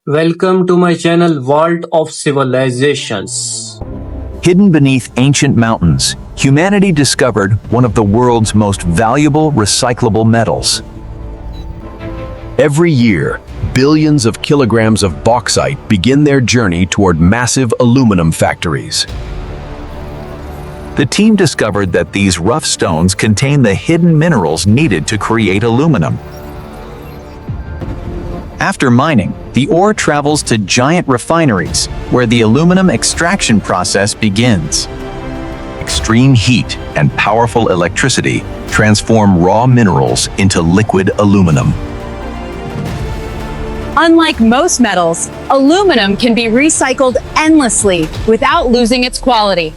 Welcome to my channel Vault of Civilizations. Hidden beneath ancient mountains, humanity discovered one of the world's most valuable recyclable metals. Every year, billions of kilograms of bauxite begin their journey toward massive aluminum factories. The team discovered that these rough stones contain the hidden minerals needed to create aluminum. After mining, the ore travels to giant refineries, where the aluminum extraction process begins. Extreme heat and powerful electricity transform raw minerals into liquid aluminum. Unlike most metals, aluminum can be recycled endlessly without losing its quality.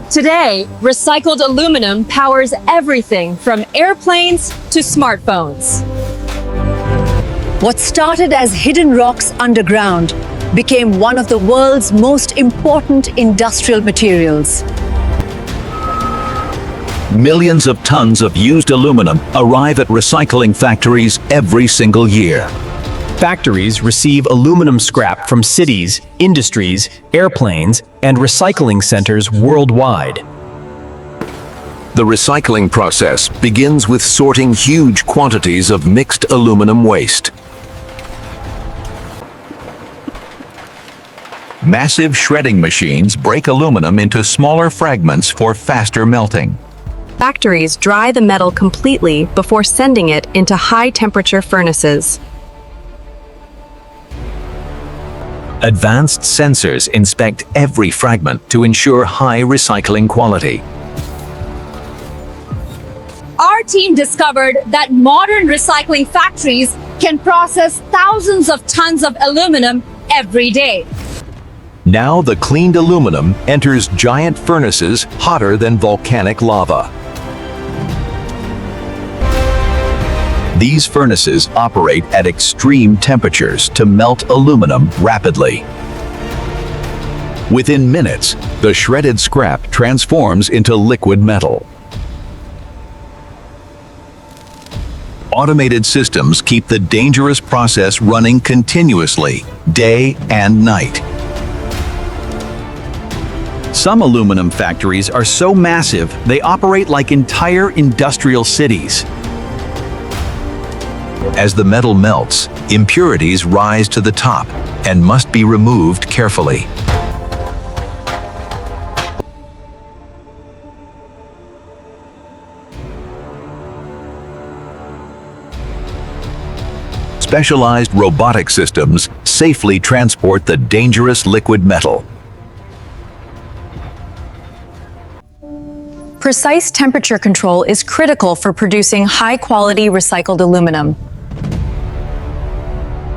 Today, recycled aluminum powers everything from airplanes to smartphones. What started as hidden rocks underground became one of the world's most important industrial materials. Millions of tons of used aluminum arrive at recycling factories every single year. Factories receive aluminum scrap from cities, industries, airplanes, and recycling centers worldwide. The recycling process begins with sorting huge quantities of mixed aluminum waste. Massive shredding machines break aluminum into smaller fragments for faster melting. Factories dry the metal completely before sending it into high-temperature furnaces. Advanced sensors inspect every fragment to ensure high recycling quality. Our team discovered that modern recycling factories can process thousands of tons of aluminum every day. Now the cleaned aluminum enters giant furnaces hotter than volcanic lava. These furnaces operate at extreme temperatures to melt aluminum rapidly. Within minutes, the shredded scrap transforms into liquid metal. Automated systems keep the dangerous process running continuously, day and night. Some aluminum factories are so massive they operate like entire industrial cities. As the metal melts, impurities rise to the top and must be removed carefully. Specialized robotic systems safely transport the dangerous liquid metal. Precise temperature control is critical for producing high-quality recycled aluminum.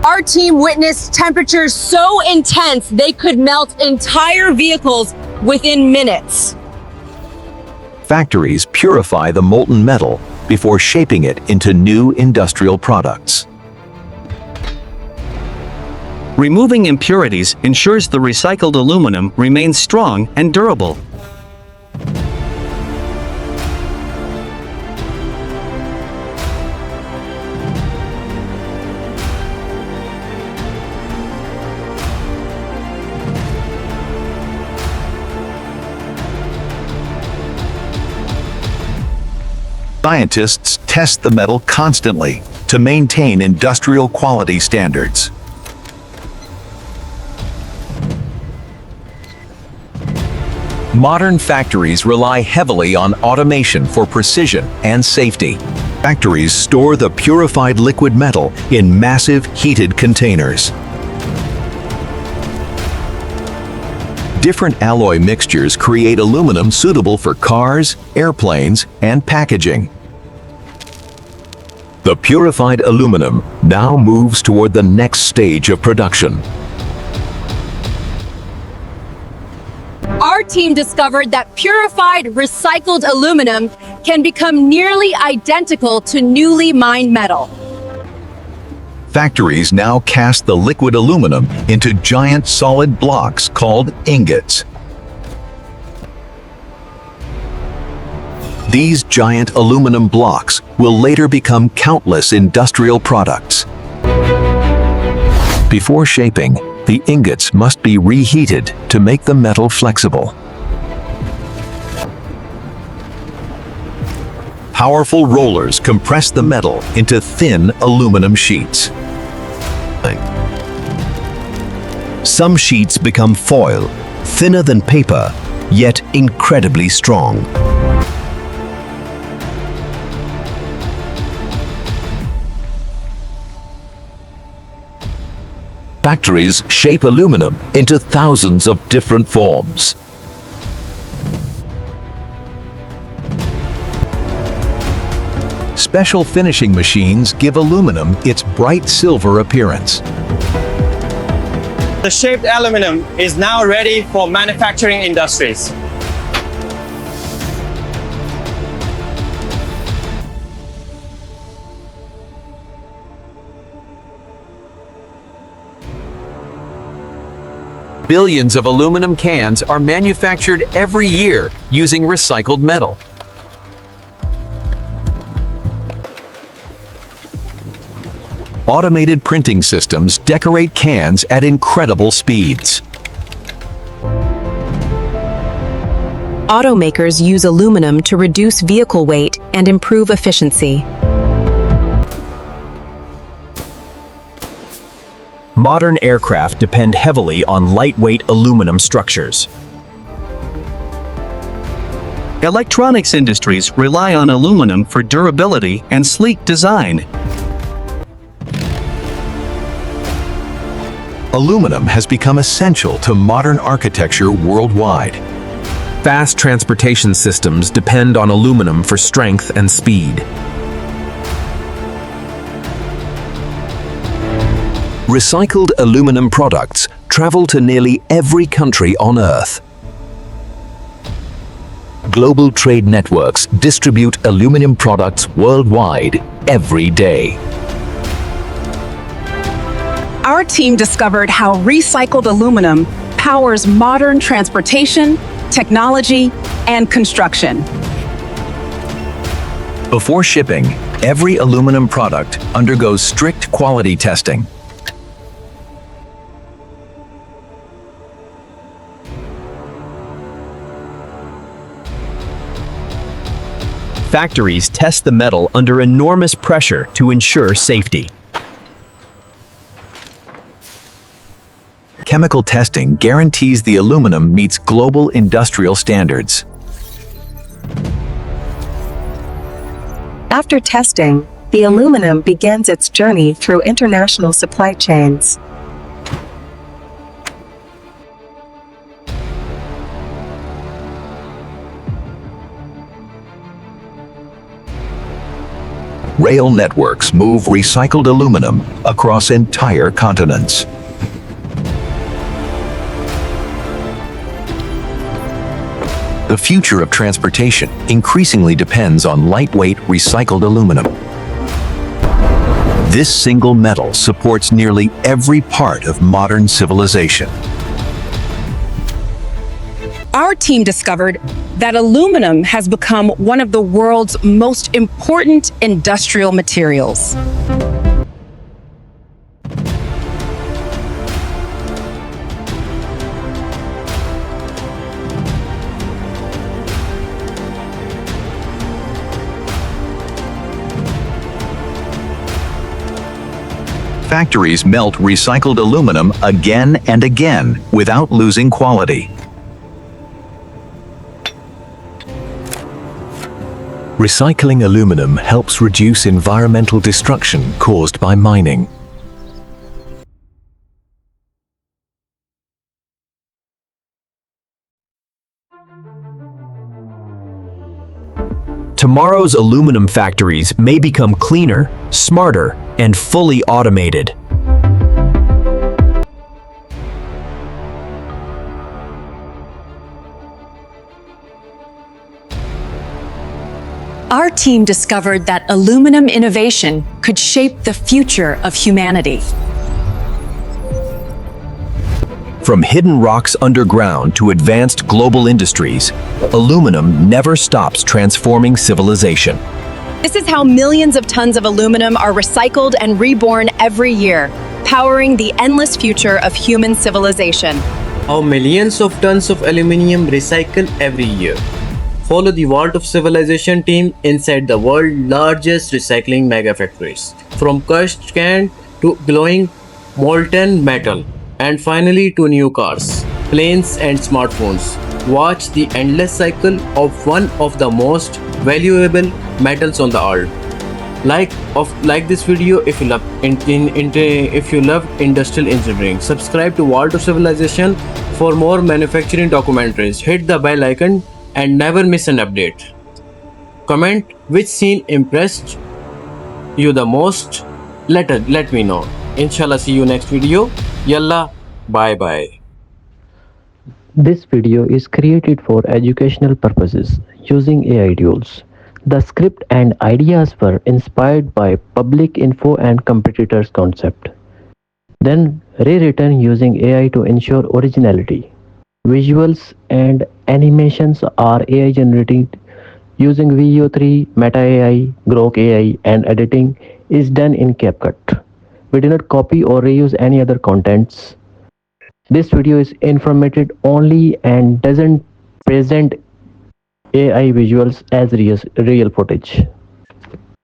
Our team witnessed temperatures so intense they could melt entire vehicles within minutes. Factories purify the molten metal before shaping it into new industrial products. Removing impurities ensures the recycled aluminum remains strong and durable. Scientists test the metal constantly to maintain industrial quality standards. Modern factories rely heavily on automation for precision and safety. Factories store the purified liquid metal in massive heated containers. Different alloy mixtures create aluminum suitable for cars, airplanes, and packaging. The purified aluminum now moves toward the next stage of production. Our team discovered that purified recycled aluminum can become nearly identical to newly mined metal. Factories now cast the liquid aluminum into giant solid blocks called ingots. These giant aluminum blocks will later become countless industrial products. Before shaping, the ingots must be reheated to make the metal flexible. Powerful rollers compress the metal into thin aluminum sheets. Some sheets become foil, thinner than paper, yet incredibly strong. Factories shape aluminum into thousands of different forms. Special finishing machines give aluminum its bright silver appearance. The shaped aluminum is now ready for manufacturing industries. Billions of aluminum cans are manufactured every year using recycled metal. Automated printing systems decorate cans at incredible speeds. Automakers use aluminum to reduce vehicle weight and improve efficiency. Modern aircraft depend heavily on lightweight aluminum structures. Electronics industries rely on aluminum for durability and sleek design. Aluminum has become essential to modern architecture worldwide. Fast transportation systems depend on aluminum for strength and speed. Recycled aluminum products travel to nearly every country on Earth. Global trade networks distribute aluminum products worldwide every day. Our team discovered how recycled aluminum powers modern transportation, technology, and construction. Before shipping, every aluminum product undergoes strict quality testing. Factories test the metal under enormous pressure to ensure safety. Chemical testing guarantees the aluminum meets global industrial standards. After testing, the aluminum begins its journey through international supply chains. Rail networks move recycled aluminum across entire continents. The future of transportation increasingly depends on lightweight recycled aluminum. This single metal supports nearly every part of modern civilization. Our team discovered that aluminum has become one of the world's most important industrial materials. Factories melt recycled aluminum again and again without losing quality. Recycling aluminum helps reduce environmental destruction caused by mining. Tomorrow's aluminum factories may become cleaner, smarter, and fully automated. Our team discovered that aluminum innovation could shape the future of humanity. From hidden rocks underground to advanced global industries, aluminum never stops transforming civilization. This is how millions of tons of aluminum are recycled and reborn every year. powering the endless future of human civilization. How millions of tons of aluminium recycle every year. Follow the Vault of Civilization team inside the world's largest recycling mega factories. From crushed can to glowing molten metal, and finally to new cars, planes and smartphones. Watch the endless cycle of one of the most valuable metals on the earth. Like this video if you love if you love industrial engineering. Subscribe to Vault of Civilization for more manufacturing documentaries. Hit the bell icon and never miss an update. Comment which scene impressed you the most. Let me know. Inshallah, see you next video. Yalla, bye bye. This video is created for educational purposes using AI tools. The script and ideas were inspired by public info and competitors concept, then rewritten using AI to ensure originality. Visuals and animations are AI generated using VO3, Meta AI, Grok AI, and editing is done in CapCut. We do not copy or reuse any other contents. This video is informative only and doesn't present AI visuals as real footage.